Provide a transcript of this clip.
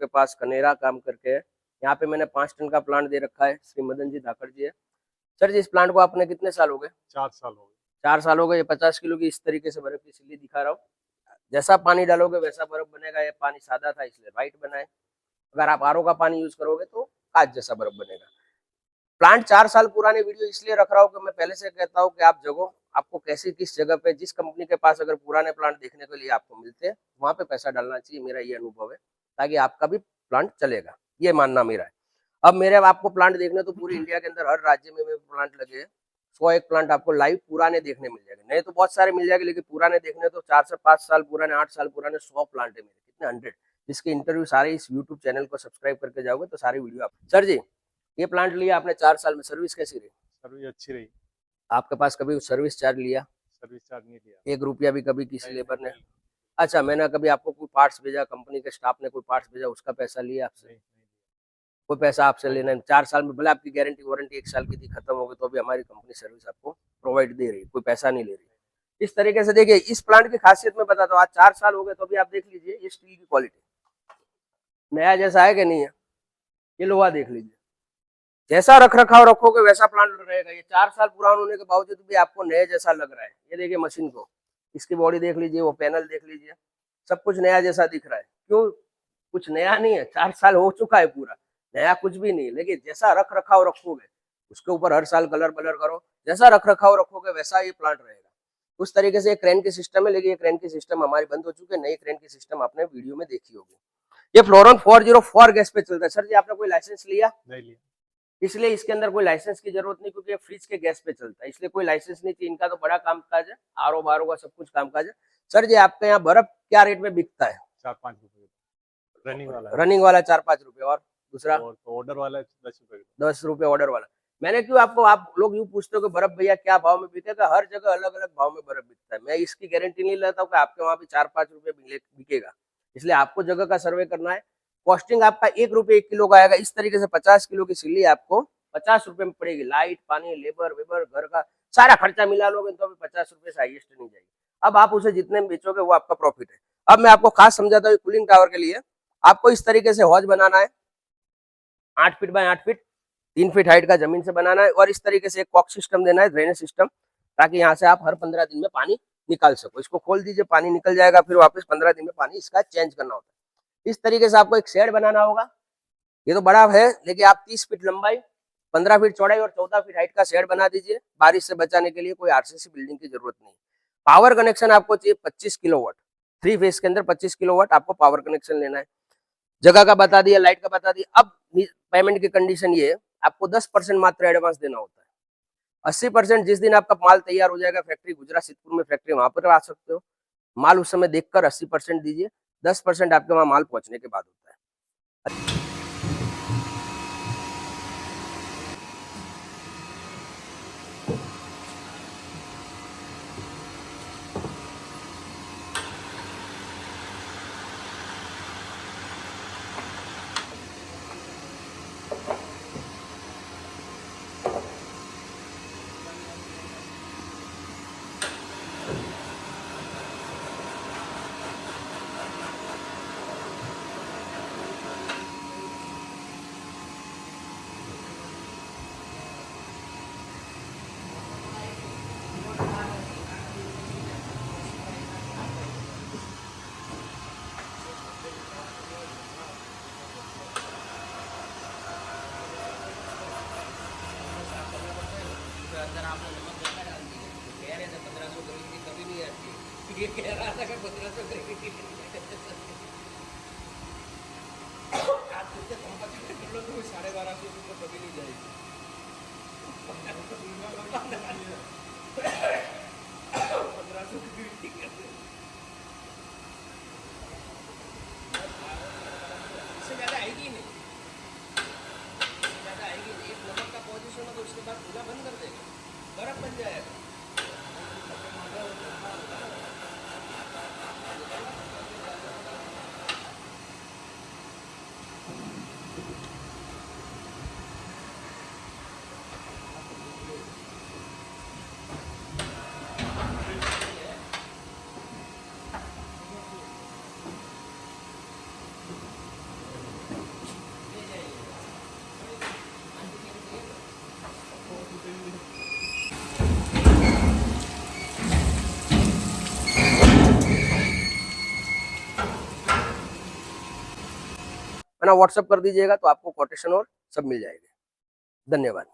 के पास कनेरा काम करके है। यहाँ पे मैंने 5 टन का प्लांट दे रखा है, श्री मदन जी धाकड़ जी है। सर जी, इस प्लांट को आपने कितने साल हो गए? 4 साल हो गए। 4 साल हो गए। ये 50 किलो की इस तरीके से बर्फ की सिल्ली दिखा रहा हूँ। जैसा पानी डालोगे वैसा बर्फ बनेगा। ये पानी सादा था इसलिए व्हाइट बना है। अगर आप आरओ का पानी यूज करोगे तो कांच जैसा बर्फ बनेगा। प्लांट 4 साल पुराने वीडियो इसलिए रख रहा हूँ कि मैं पहले से कहता हूँ कि आप जगह आपको कैसी किस जगह पे जिस कंपनी के पास अगर पुराने प्लांट देखने के लिए आपको मिलते हैं वहां पे पैसा डालना चाहिए। मेरा ये अनुभव है, ताकि आपका भी प्लांट चलेगा, ये मानना मेरा है। अब मेरे आपको प्लांट देखने तो पूरी इंडिया के अंदर हर राज्य में मेरे प्लांट लगे हैं। 100 एक प्लांट आपको लाइव पुराने देखने मिल जाएंगे। नए तो बहुत सारे मिल जाएंगे, लेकिन पुराने देखने तो 4 से 5 साल पुराने, 8 साल पुराने 100 प्लांट है मेरे, कितने 100, जिसके इंटरव्यू सारे इस यूट्यूब चैनल को सब्सक्राइब करके जाओगे तो सारी वीडियो आप। सर जी, ये प्लांट लिया आपने 4 साल में, सर्विस कैसी रही? सर्विस अच्छी रही। आपके पास कभी सर्विस चार्ज लिया? सर्विस चार्ज नहीं लिया। 1 रुपया भी कभी किसी नहीं, लेबर ने? नहीं, अच्छा, मैंने कभी आपको कोई पार्ट्स भेजा, कंपनी के स्टाफ ने कोई पार्ट्स भेजा, उसका पैसा लिया आपसे? नहीं, कोई पैसा आपसे नहीं, लेना है? 4 साल में भले आपकी गारंटी वारंटी 1 साल की थी, खत्म हो गई, तो भी हमारी कंपनी सर्विस आपको प्रोवाइड दे रही है, कोई पैसा नहीं ले रही। इस तरीके से देखिए, इस प्लांट की खासियत मैं बताता हूँ। आज 4 साल हो गए तो भी आप देख लीजिए ये स्टील की क्वालिटी नया जैसा है कि नहीं है। ये लोहा देख लीजिए, जैसा रख रखाव रखोगे वैसा प्लांट रहेगा। ये 4 साल पुराना होने के बावजूद भी आपको नया जैसा लग रहा है। ये देखिए मशीन को, इसकी बॉडी देख लीजिए, वो पैनल देख लीजिए, सब कुछ नया जैसा दिख रहा है। क्यों? कुछ नया नहीं है, 4 साल हो चुका है पूरा, नया कुछ भी नहीं है। लेकिन जैसा रख रखाव रखोगे, उसके ऊपर हर साल कलर बलर करो, जैसा रख रखाव रखोगे वैसा ये प्लांट रहेगा। उस तरीके से एक क्रेन की सिस्टम है, लेकिन ये क्रेन की सिस्टम हमारी बंद हो चुकी है। नई क्रेन की सिस्टम आपने वीडियो में देखी होगी। ये फ्लोरॉन 404 गैस पे चलता है। सर जी, आपने कोई लाइसेंस लिया? नहीं लिया। इसलिए इसके अंदर कोई लाइसेंस की जरूरत नहीं, क्योंकि ये फ्रिज के गैस पे चलता है, इसलिए कोई लाइसेंस नहीं चाहिए। इनका तो बड़ा कामकाज है, आरओ बारो का सब कुछ कामकाज है। सर जी, आपके यहाँ बर्फ क्या रेट में बिकता है? 4-5 रुपए रनिंग वाला है। रनिंग वाला 4-5 रुपए, और दूसरा और ऑर्डर वाला 10 रुपए। 10 रुपए ऑर्डर वाला। मैंने क्यों आपको, आप लोग यूँ पूछते हो कि बर्फ भैया क्या भाव में बिकेगा? हर जगह अलग अलग भाव में बर्फ बिकता है। मैं इसकी गारंटी नहीं लेता हूँ कि आपके वहाँ भी 4-5 रुपए बिकेगा। इसलिए आपको जगह का सर्वे करना है। कॉस्टिंग आपका 1 रुपये 1 किलो का आएगा। इस तरीके से 50 किलो की सिल्ली आपको 50 रुपए में पड़ेगी। लाइट, पानी, लेबर वेबर, घर का सारा खर्चा मिला लोगे तो भी 50 रुपए से हाईएस्ट नहीं जाएगी। अब आप उसे जितने में बेचोगे वो आपका प्रॉफिट है। अब मैं आपको खास समझाता हूँ। कूलिंग टावर के लिए आपको इस तरीके से हौज बनाना है, 8 feet by 8 feet, 3 feet height का जमीन से बनाना है, और इस तरीके से एक कॉक सिस्टम देना है, ड्रेनेज सिस्टम, ताकि यहाँ से आप हर 15 दिन में पानी निकाल सको। इसको खोल दीजिए, पानी निकल जाएगा, फिर वापस 15 दिन में पानी इसका चेंज करना होता है। इस तरीके से आपको एक शेड बनाना होगा। ये तो बड़ा है, लेकिन आप 30 फीट लंबाई, 15 फीट चौड़ाई और 14 फीट हाइट का शेड बना दीजिए। बारिश से बचाने के लिए कोई आरसीसी बिल्डिंग की जरूरत नहीं। पावर कनेक्शन आपको चाहिए 25 किलोवाट, 3 फेज के अंदर 25 किलोवाट आपको पावर कनेक्शन लेना है। जगह का बता दिया, लाइट का बता दिया। अब पेमेंट की कंडीशन ये है, आपको 10% मात्र एडवांस देना होता है। 80% जिस दिन आपका माल तैयार हो जाएगा, फैक्ट्री गुजरात सिद्धपुर में फैक्ट्री, वहां पर आ सकते हो। माल उस समय देखकर 80% दीजिए, 10% आपके वहां माल पहुंचने के बाद होता है। अंदर आपने नमक ज्यादा डाल दिया, कह रहे थे 1500 ग्राम की कभी नहीं आती। ये कह रहा था कि 1500 ग्राम की आप कितने कम पकड़ कर लो तो 1250 रुपये कभी नहीं जाएगी। 1500 की इससे ज्यादा आएगी नहीं, ज्यादा आएगी नहीं। एक नमक का पोजीशन है तो उसके बाद पूरा बंद कर देगा, बर्फ बन जाएगा। है ना, व्हाट्सअप कर दीजिएगा तो आपको कोटेशन और सब मिल जाएगा। धन्यवाद।